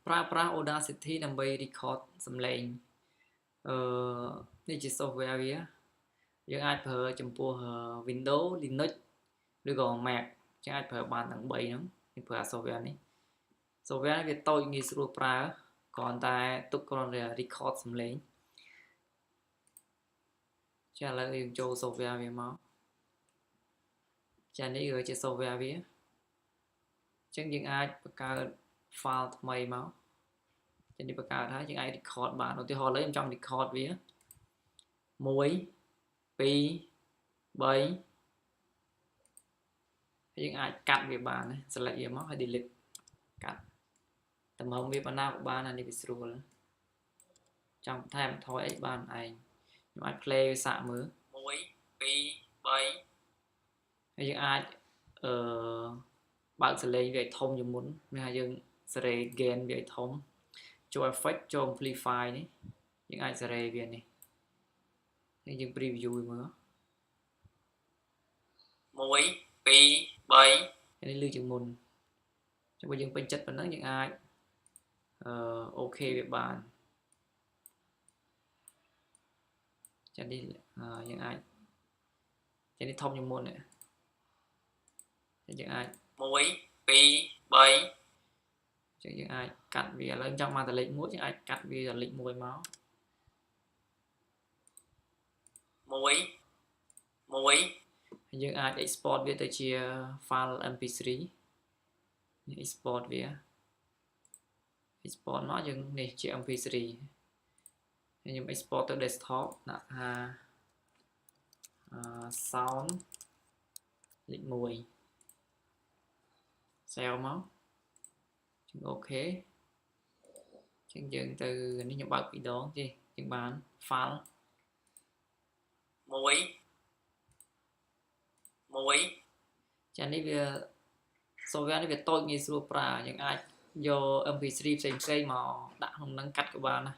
ប្រើ audacity ដើម្បី record សំឡេងនេះជា software វាយើងអាចប្រើចំពោះ Windows Linux ឬក៏ Mac ចឹងអាចប្រើបានទាំង3ហ្នឹងយើងប្រើ software នេះ software នេះវាតូចងាយស្រួលប្រើគ្រាន់តែទុកគ្រាន់តែ record សំឡេងចាឥឡូវយើងចូល software វាមកចានេះគឺជា software វាចឹងយើងអាចបង្កើត file ថ្មីមកចឹងនេះបង្កើតហើយយើងអាច record បានឧទាហរណ៍ឥឡូវខ្ញុំចង់ record វា1 2 3យើងអាចកាត់វាបានណា select វាមកហើយ delete កាត់តម្រង់វាបណ្ណាក៏បានអានេះវាស្រួលចង់បន្ថែមថយអីបានឯងខ្ញុំអាច play វាសាកមើល1 2 3ហើយយើងអាចបើកសលេងវាឲ្យធំជាងមុនមានថាយើងសេរី gain វាឲ្យធំចូល effect ចូល amplify នេះយើងអាចសេរីវានេះហើយយើង preview មើល1 2 3នេះលឺជាងមុនចាំបើយើងពេញចិត្តប៉ុណ្ណឹងយើងអាចអូខេវាបានចានេះយើងអាចចានេះធំជាងមុននេះយើងអាច1 2 3ចឹងយើងអាចកាត់វាឥឡូវចង់មកតែលេខ1យើងអាចកាត់វាលេខ1មក1 យើងអាច export វាទៅជា file mp3 នេះ export វា export មកយើងនេះជា mp3 ហើយខ្ញុំ export ទៅ desktop ដាក់ថា sound លេខ1 save មកចឹងអូខេចឹងយើងទៅនេះខ្ញុំបើកពីរដងទេយើងបាន file 1ចានេះវា software នេះវាតូចងាយស្រួលប្រើយើងអាចយក mp3 ផ្សេងៗមកដាក់ក្នុងនឹងកាត់ក៏បានណា